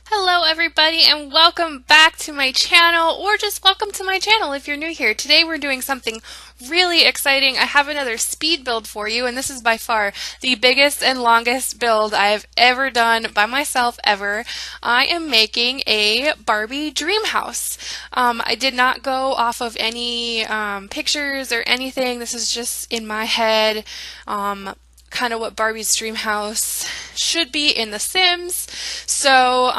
Hello everybody and welcome back to my channel, or just welcome to my channel if you're new here. Today we're doing something really exciting. I have another speed build for you, and this is by far the biggest and longest build I've ever done by myself ever. I am making a Barbie dream house. I did not go off of any pictures or anything. This is just in my head. Kind of what Barbie's dream house should be in The Sims. So,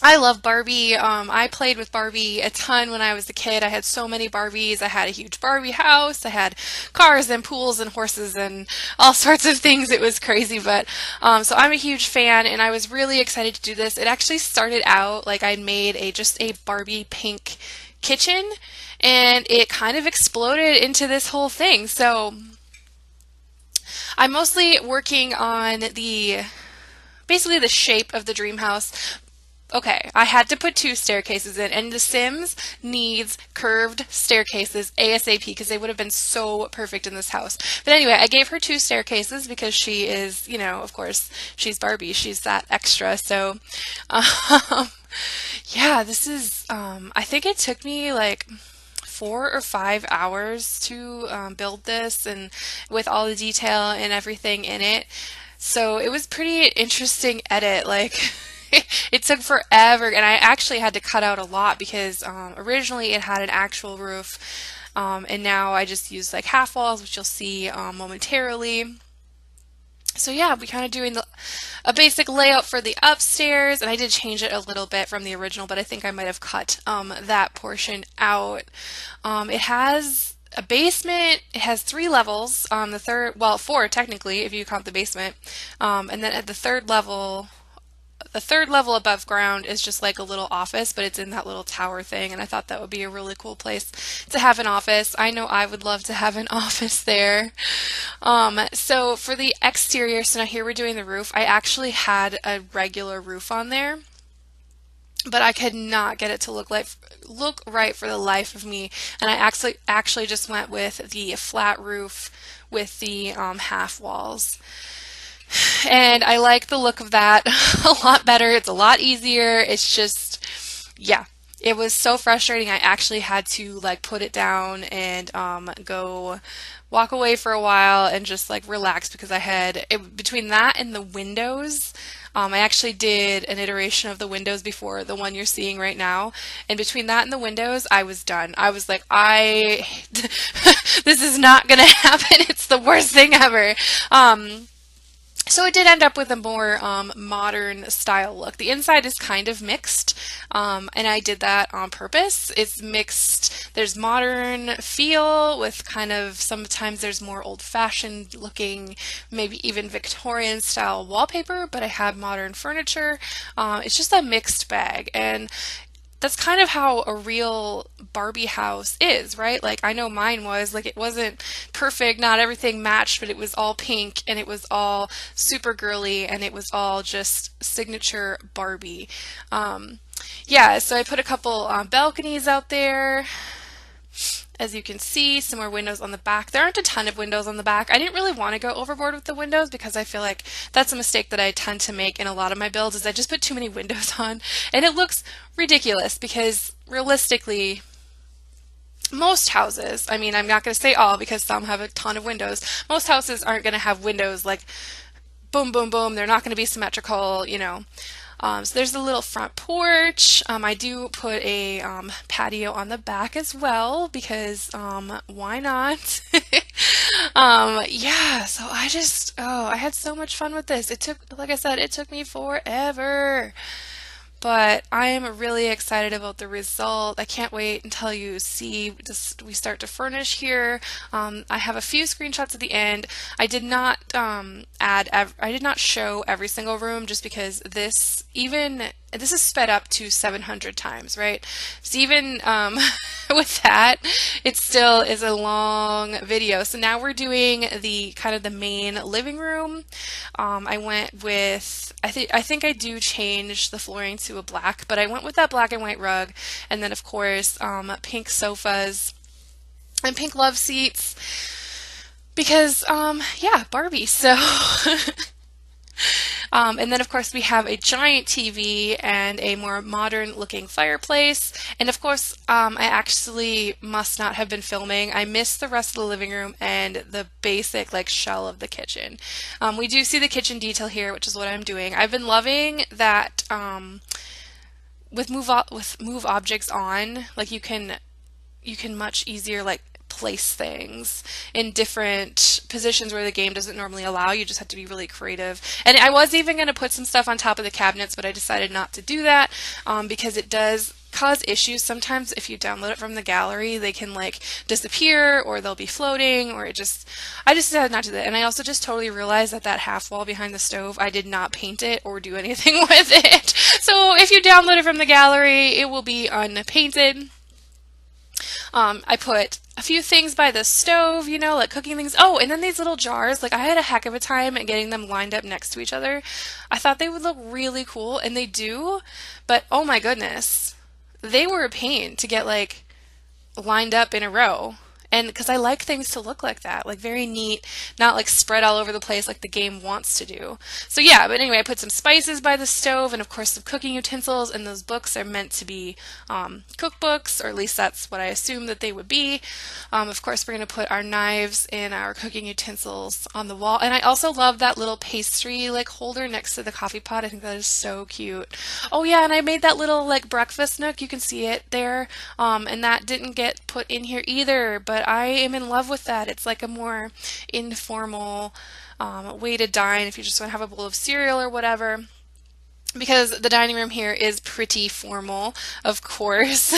I love Barbie. I played with Barbie a ton when I was a kid. I had so many Barbies. I had a huge Barbie house. I had cars and pools and horses and all sorts of things. It was crazy, but so I'm a huge fan, and I was really excited to do this. It actually started out like I made just a Barbie pink kitchen, and it kind of exploded into this whole thing. So I'm mostly working on basically the shape of the dream house. Okay, I had to put 2 staircases in, and The Sims needs curved staircases ASAP because they would have been so perfect in this house. But anyway, I gave her 2 staircases because she is, you know, of course, she's Barbie. She's that extra. So, yeah, this is, I think it took me like 4 or 5 hours to build this, and with all the detail and everything in it. So it was pretty interesting edit. Like it took forever, and I actually had to cut out a lot because originally it had an actual roof, and now I just used like half walls, which you'll see momentarily. So yeah, we kind of doing a basic layout for the upstairs, and I did change it a little bit from the original, but I think I might have cut that portion out. It has a basement. It has 3 levels. The third, well, 4 technically if you count the basement, and then at the third level. The third level above ground is just like a little office, but it's in that little tower thing, and I thought that would be a really cool place to have an office. I know I would love to have an office there. So for the exterior, so now here we're doing the roof. I actually had a regular roof on there, but I could not get it to look right for the life of me, and I actually just went with the flat roof with the half walls. And I like the look of that a lot better. It's a lot easier. It's just, yeah, it was so frustrating. I actually had to like put it down and go walk away for a while and just like relax because I had between that and the windows. I actually did an iteration of the windows before the one you're seeing right now, and between that and the windows, I was done. I was like, this is not gonna happen. It's the worst thing ever. So it did end up with a more modern style look. The inside is kind of mixed, and I did that on purpose. It's mixed. There's modern feel with kind of, sometimes there's more old-fashioned looking, maybe even Victorian style wallpaper, but I have modern furniture. It's just a mixed bag, and that's kind of how a real Barbie house is, right? Like, I know mine was, like, it wasn't perfect, not everything matched, but it was all pink, and it was all super girly, and it was all just signature Barbie. Yeah, so I put a couple balconies out there. As you can see, some more windows on the back. There aren't a ton of windows on the back. I didn't really want to go overboard with the windows because I feel like that's a mistake that I tend to make in a lot of my builds, is I just put too many windows on, and it looks ridiculous because realistically, most houses, I mean, I'm not going to say all because some have a ton of windows. Most houses aren't going to have windows like boom, boom, boom. They're not going to be symmetrical, you know. So there's a little front porch. I do put a patio on the back as well because why not? Yeah, so I had so much fun with this. It took, like I said, it took me forever. But I am really excited about the result. I can't wait until you see we start to furnish here. I have a few screenshots at the end. I did not I did not show every single room just because this is sped up to 700 times, right? So even with that, it still is a long video. So now we're doing the kind of the main living room. I went with, I think I do change the flooring to a black, but I went with that black and white rug, and then of course pink sofas. and pink love seats because, yeah, Barbie. So, and then of course we have a giant TV and a more modern looking fireplace. And of course, I actually must not have been filming. I missed the rest of the living room and the basic like shell of the kitchen. We do see the kitchen detail here, which is what I'm doing. I've been loving that with move objects on, like you can much easier like place things in different positions where the game doesn't normally allow. You just have to be really creative. And I was even going to put some stuff on top of the cabinets, but I decided not to do that because it does cause issues sometimes. If you download it from the gallery, they can like disappear or they'll be floating, or I just decided not to do that. And I also just totally realized that that half wall behind the stove, I did not paint it or do anything with it. So if you download it from the gallery, it will be unpainted. I put a few things by the stove, like cooking things. Oh, and then these little jars, like I had a heck of a time at getting them lined up next to each other. I thought they would look really cool, and they do, but oh my goodness, they were a pain to get like lined up in a row. And because I like things to look like that, like very neat, not like spread all over the place like the game wants to do. So yeah, but anyway, I put some spices by the stove and of course some cooking utensils, and those books are meant to be cookbooks, or at least that's what I assume that they would be. Of course, we're going to put our knives and our cooking utensils on the wall. And I also love that little pastry like holder next to the coffee pot. I think that is so cute. Oh yeah, and I made that little like breakfast nook. You can see it there. And that didn't get put in here either, but I am in love with that. It's like a more informal way to dine if you just want to have a bowl of cereal or whatever. Because the dining room here is pretty formal, of course.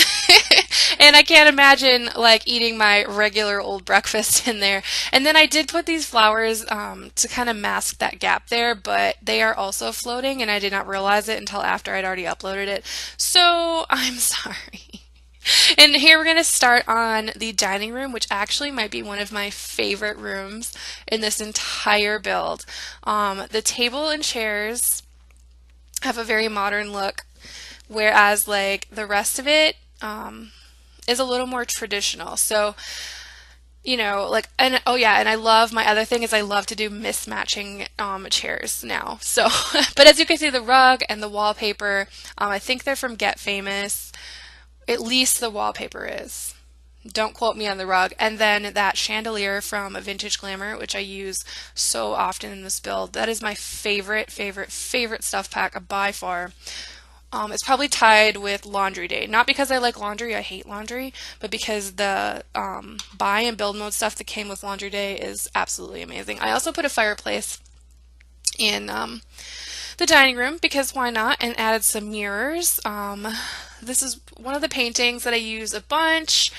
And I can't imagine like eating my regular old breakfast in there. And then I did put these flowers to kind of mask that gap there, but they are also floating and I did not realize it until after I'd already uploaded it. So I'm sorry. And here we're going to start on the dining room, which actually might be one of my favorite rooms in this entire build. The table and chairs have a very modern look, whereas like the rest of it is a little more traditional. So, like, and oh yeah, and I love, my other thing is I love to do mismatching chairs now. So, but as you can see, the rug and the wallpaper, I think they're from Get Famous. At least the wallpaper is. Don't quote me on the rug. And then that chandelier from Vintage Glamour, which I use so often in this build. That is my favorite, favorite, favorite stuff pack by far. It's probably tied with Laundry Day. Not because I like laundry, I hate laundry, but because the buy and build mode stuff that came with Laundry Day is absolutely amazing. I also put a fireplace in the dining room because why not, and added some mirrors. This is one of the paintings that I use a bunch.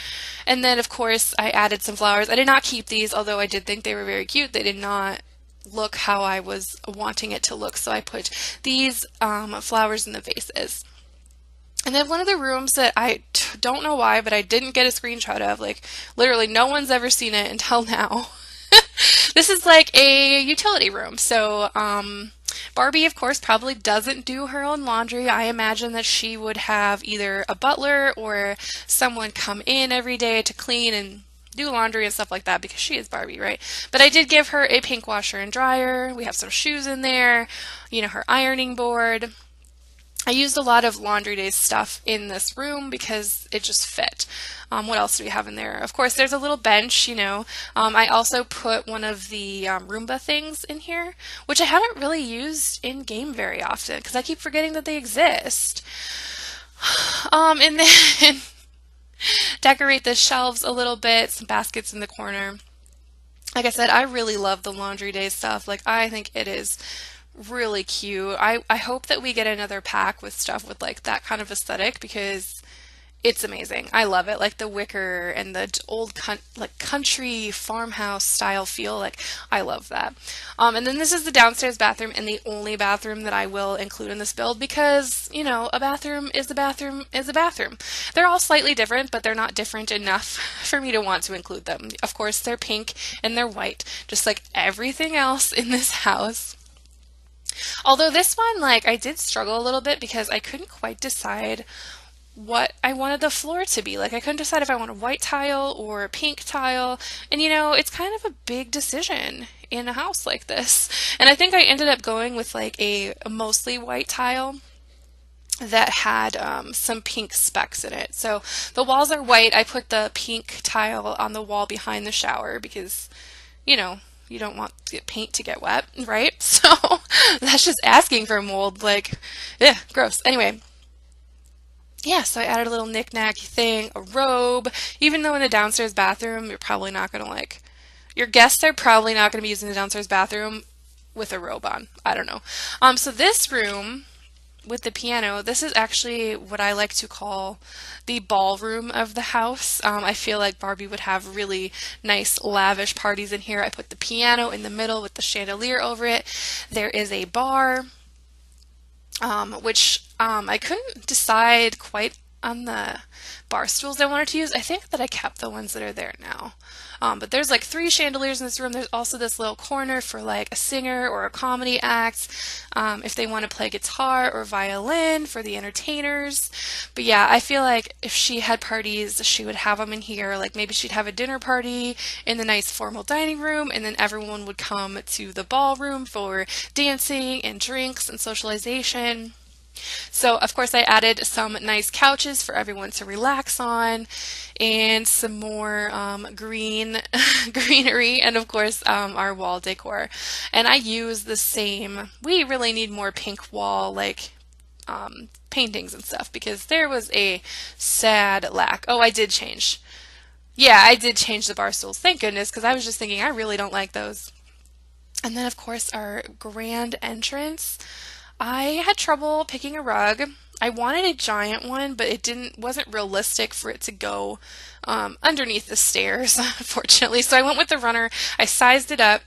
And then, of course, I added some flowers. I did not keep these, although I did think they were very cute. They did not look how I was wanting it to look, so I put these flowers in the vases. And then one of the rooms that I don't know why, but I didn't get a screenshot of, like literally no one's ever seen it until now. This is like a utility room. So Barbie, of course, probably doesn't do her own laundry. I imagine that she would have either a butler or someone come in every day to clean and do laundry and stuff like that because she is Barbie, right? But I did give her a pink washer and dryer. We have some shoes in there, her ironing board. I used a lot of Laundry Day stuff in this room because it just fit. What else do we have in there? Of course, there's a little bench, I also put one of the Roomba things in here, which I haven't really used in game very often because I keep forgetting that they exist. And then decorate the shelves a little bit, some baskets in the corner. Like I said, I really love the Laundry Day stuff. Like, I think it is really cute. I hope that we get another pack with stuff with like that kind of aesthetic because it's amazing. I love it. Like the wicker and the old country farmhouse style feel. Like I love that. And then this is the downstairs bathroom and the only bathroom that I will include in this build because, a bathroom is a bathroom is a bathroom. They're all slightly different, but they're not different enough for me to want to include them. Of course, they're pink and they're white, just like everything else in this house. Although this one, like, I did struggle a little bit because I couldn't quite decide what I wanted the floor to be. Like I couldn't decide if I wanted white tile or pink tile. And you know, it's kind of a big decision in a house like this. And I think I ended up going with like a mostly white tile that had some pink specks in it. So the walls are white. I put the pink tile on the wall behind the shower because, you know, you don't want paint to get wet, right? So that's just asking for mold. Like, yeah, gross. Anyway, yeah, so I added a little knick-knack thing, a robe, even though in the downstairs bathroom, you're probably not going to like, your guests are probably not going to be using the downstairs bathroom with a robe on. I don't know. So this room with the piano, this is actually what I like to call the ballroom of the house. I feel like Barbie would have really nice, lavish parties in here. I put the piano in the middle with the chandelier over it. There is a bar, which I couldn't decide quite on the bar stools I wanted to use. I think that I kept the ones that are there now. But there's like three chandeliers in this room. There's also this little corner for like a singer or a comedy act, if they want to play guitar or violin for the entertainers. But yeah, I feel like if she had parties, she would have them in here. Like maybe she'd have a dinner party in the nice formal dining room, and then everyone would come to the ballroom for dancing and drinks and socialization. So, of course, I added some nice couches for everyone to relax on and some more greenery and, of course, our wall decor. And I use the same, we really need more pink wall, like, paintings and stuff because there was a sad lack. Oh, I did change. Yeah, I did change the bar stools. Thank goodness, because I was just thinking I really don't like those. And then, of course, our grand entrance. I had trouble picking a rug. I wanted a giant one, but wasn't realistic for it to go underneath the stairs, unfortunately. So I went with the runner. I sized it up.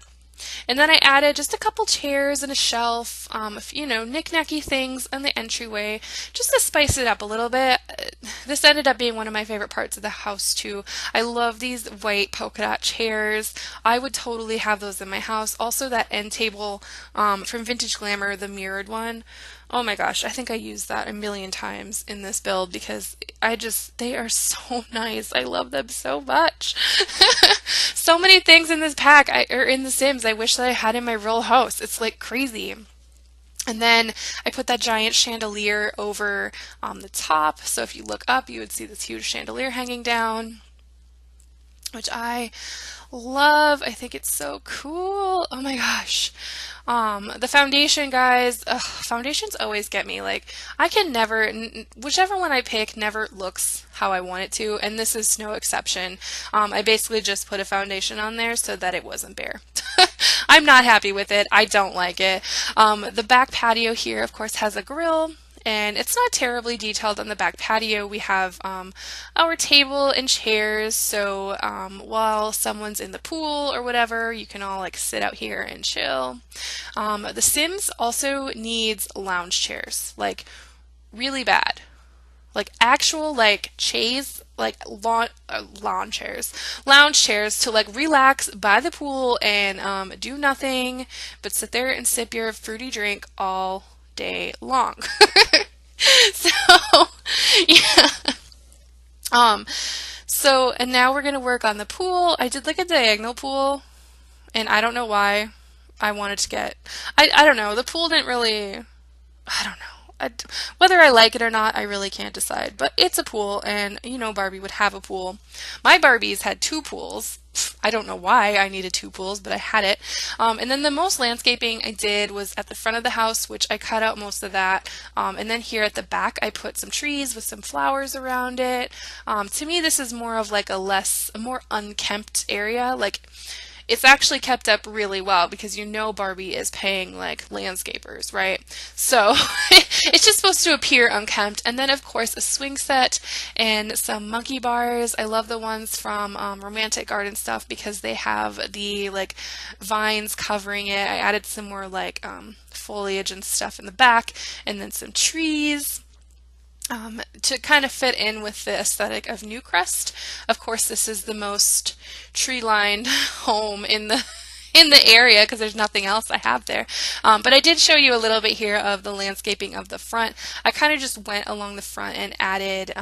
And then I added just a couple chairs and a shelf, you know, knick-knacky things on the entryway, just to spice it up a little bit. This ended up being one of my favorite parts of the house too. I love these white polka dot chairs. I would totally have those in my house. Also that end table from Vintage Glamour, the mirrored one. Oh my gosh, I think I used that a million times in this build because they are so nice. I love them so much. So many things in this pack, or in The Sims, I wish that I had in my real house. It's like crazy. And then I put that giant chandelier over the top. So if you look up, you would see this huge chandelier hanging down, which I love. I think it's so cool. Oh my gosh. The foundation, guys, foundations always get me. Like, I can never, whichever one I pick never looks how I want it to, and this is no exception. I basically just put a foundation on there so that it wasn't bare. I'm not happy with it. I don't like it. The back patio here, of course, has a grill. And it's not terribly detailed on the back patio. We have our table and chairs, so while someone's in the pool or whatever, you can all like sit out here and chill. The Sims also needs lounge chairs, like really bad. Like actual like chaise, like lounge chairs to like relax by the pool and do nothing but sit there and sip your fruity drink all day long. So, yeah. Um, and now we're gonna work on the pool. I did like a diagonal pool, and I don't know why I wanted to get, I don't know, the pool didn't really, I don't know. Whether I like it or not, I really can't decide. But it's a pool, and you know Barbie would have a pool. My Barbies had two pools. I don't know why I needed two pools, but I had it. And then the most landscaping I did was at the front of the house, which I cut out most of that. And then here at the back, I put some trees with some flowers around it. To me, this is more of like a more unkempt area. Like, it's actually kept up really well because you know Barbie is paying like landscapers, right? So it's just supposed to appear unkempt. And then of course a swing set and some monkey bars. I love the ones from Romantic Garden Stuff because they have the like vines covering it. I added some more like foliage and stuff in the back, and then some trees. To kind of fit in with the aesthetic of Newcrest. Of course, this is the most tree-lined home in the in the area because there's nothing else I have there. But I did show you a little bit here of the landscaping of the front. I kind of just went along the front and added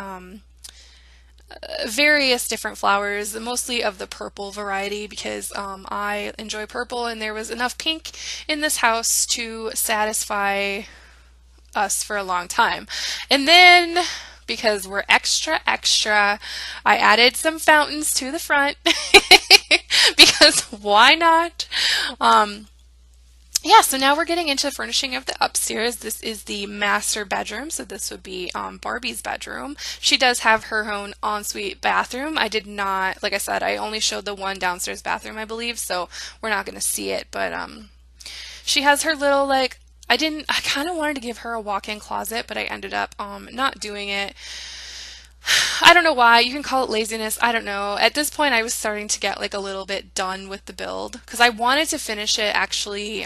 various different flowers, mostly of the purple variety because I enjoy purple and there was enough pink in this house to satisfy us for a long time. And then because we're extra extra, I added some fountains to the front because why not? Um, yeah, so now we're getting into the furnishing of the upstairs. This is the master bedroom, so this would be Barbie's bedroom. She does have her own ensuite bathroom. I did not, like I said, I only showed the one downstairs bathroom, I believe, so we're not going to see it, but she has her little like I kind of wanted to give her a walk-in closet, but I ended up not doing it. I don't know why. You can call it laziness. I don't know. At this point, I was starting to get like a little bit done with the build because I wanted to finish it actually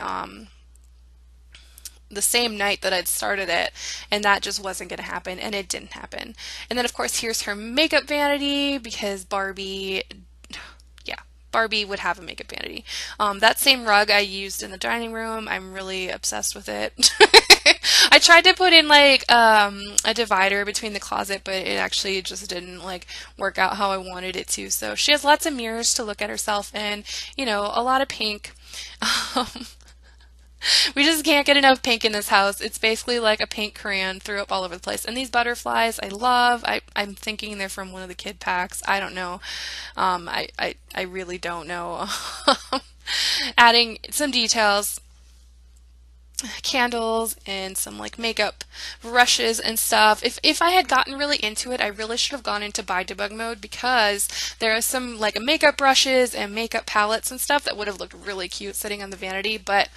the same night that I'd started it, and that just wasn't going to happen, and it didn't happen. And then, of course, here's her makeup vanity because yeah, Barbie would have a makeup vanity. That same rug I used in the dining room, I'm really obsessed with it. I tried to put in like a divider between the closet, but it actually just didn't like work out how I wanted it to. So she has lots of mirrors to look at herself in, you know, a lot of pink. Um, we just can't get enough pink in this house. It's basically like a pink crayon threw up all over the place. And these butterflies I love. I'm thinking they're from one of the kid packs. I don't know. I really don't know. Adding some details, candles and some like makeup brushes and stuff. If I had gotten really into it, I really should have gone into buy debug mode because there are some like makeup brushes and makeup palettes and stuff that would have looked really cute sitting on the vanity. But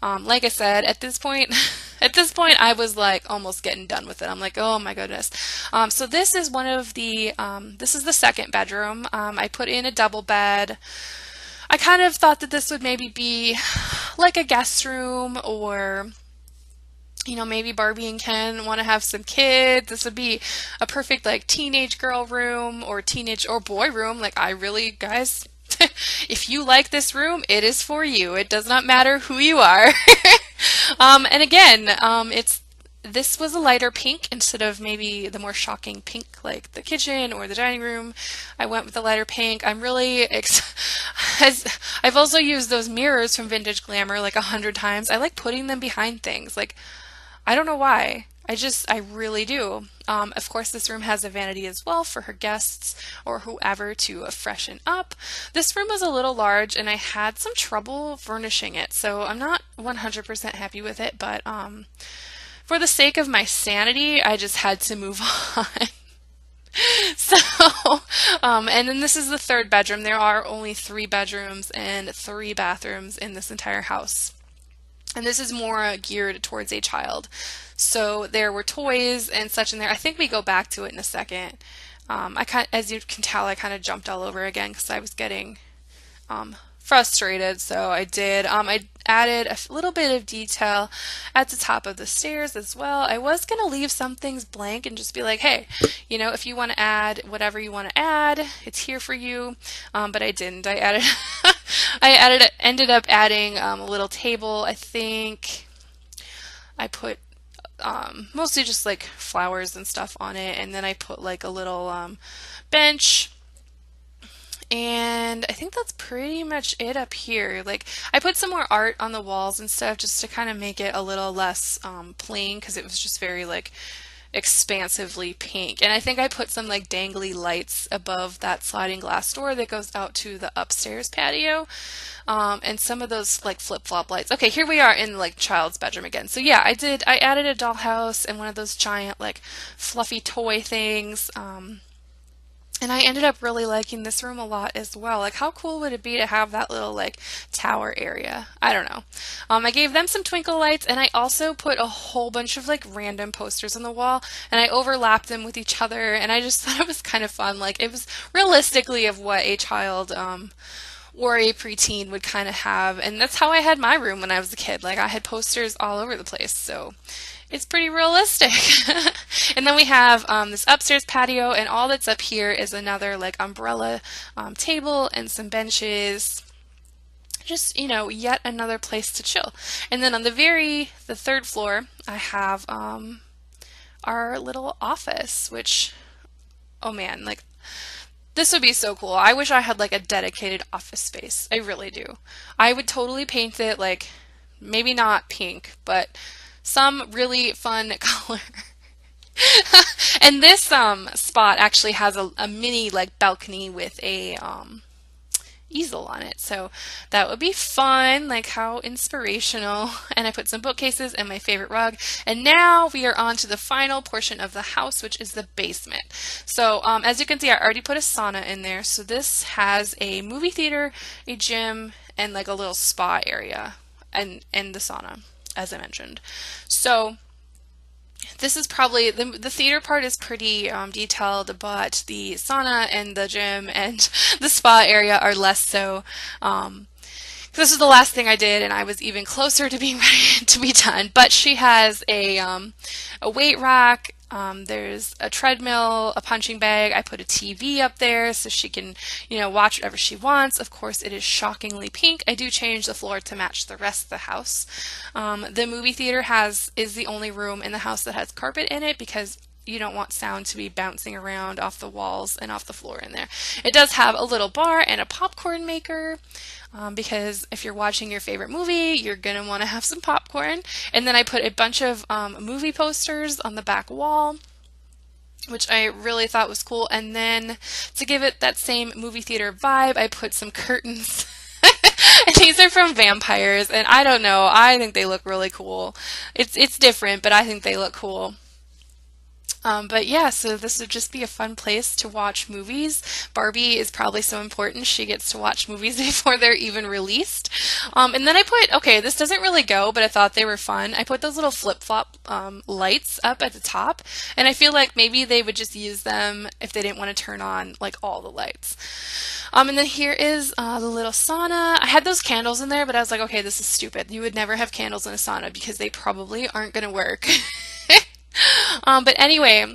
like I said, at this point, I was like almost getting done with it. I'm like, oh my goodness. So this is one of the this is the second bedroom. I put in a double bed. I kind of thought that this would maybe be like a guest room or, you know, maybe Barbie and Ken want to have some kids. This would be a perfect like teenage girl room or teenage or boy room. Like I really, guys, if you like this room, it is for you. It does not matter who you are. And again, this was a lighter pink instead of maybe the more shocking pink like the kitchen or the dining room. I went with the lighter pink. I'm really I've also used those mirrors from Vintage Glamour like 100 times. I like putting them behind things. Like I don't know why. I really do. Of course, this room has a vanity as well for her guests or whoever to freshen up. This room was a little large and I had some trouble furnishing it, so I'm not 100% happy with it, but for the sake of my sanity, I just had to move on. So, and then this is the third bedroom. There are only 3 bedrooms and 3 bathrooms in this entire house. And this is more geared towards a child. So there were toys and such in there. I think we go back to it in a second. As you can tell, I kind of jumped all over again because I was getting frustrated, so I did. I added a little bit of detail at the top of the stairs as well. I was going to leave some things blank and just be like, hey, you know, if you want to add whatever you want to add, it's here for you. But I didn't. I added, ended up adding a little table. I think I put mostly just like flowers and stuff on it, and then I put like a little bench. And I think that's pretty much it up here. Like, I put some more art on the walls and stuff just to kind of make it a little less plain because it was just very like expansively pink. And I think I put some like dangly lights above that sliding glass door that goes out to the upstairs patio. And some of those like flip-flop lights. Okay, here we are in like child's bedroom again. So yeah, I added a dollhouse and one of those giant like fluffy toy things. And I ended up really liking this room a lot as well. Like, how cool would it be to have that little, like, tower area? I don't know. I gave them some twinkle lights, and I also put a whole bunch of, like, random posters on the wall, and I overlapped them with each other, and I just thought it was kind of fun. Like, it was realistically of what a child, or a preteen would kind of have, and that's how I had my room when I was a kid. Like, I had posters all over the place, so it's pretty realistic. And then we have this upstairs patio, and all that's up here is another like umbrella table and some benches. just, yet another place to chill. And then on the third floor, I have our little office, which, oh man, like this would be so cool. I wish I had like a dedicated office space. I really do. I would totally paint it like maybe not pink, but some really fun color. And this spot actually has a mini like balcony with a easel on it. So that would be fun, like how inspirational. And I put some bookcases and my favorite rug. And now we are on to the final portion of the house, which is the basement. So as you can see, I already put a sauna in there. So this has a movie theater, a gym, and like a little spa area and the sauna, as I mentioned. So this is probably the theater part is pretty detailed, but the sauna and the gym and the spa area are less so. This is the last thing I did, and I was even closer to being ready to be done. But she has a weight rack. There's a treadmill, a punching bag. I put a TV up there so she can, watch whatever she wants. Of course, it is shockingly pink. I do change the floor to match the rest of the house. The movie theater is the only room in the house that has carpet in it because you don't want sound to be bouncing around off the walls and off the floor in there. It does have a little bar and a popcorn maker. Because if you're watching your favorite movie, you're going to want to have some popcorn. And then I put a bunch of movie posters on the back wall, which I really thought was cool. And then to give it that same movie theater vibe, I put some curtains. And these are from vampires, and I don't know, I think they look really cool. It's different, but I think they look cool. But yeah, so this would just be a fun place to watch movies. Barbie is probably so important. She gets to watch movies before they're even released. And then okay, this doesn't really go, but I thought they were fun. I put those little flip-flop lights up at the top, and I feel like maybe they would just use them if they didn't want to turn on like all the lights. And then here is the little sauna. I had those candles in there, but I was like, okay, this is stupid. You would never have candles in a sauna because they probably aren't going to work. But anyway,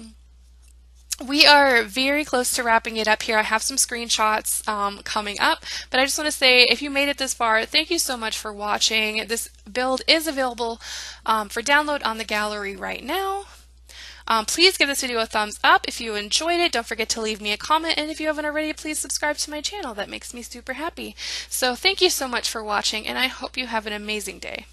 we are very close to wrapping it up here. I have some screenshots coming up, but I just want to say if you made it this far, thank you so much for watching. This build is available for download on the gallery right now. Please give this video a thumbs up if you enjoyed it. Don't forget to leave me a comment, and if you haven't already, please subscribe to my channel. That makes me super happy. So thank you so much for watching, and I hope you have an amazing day.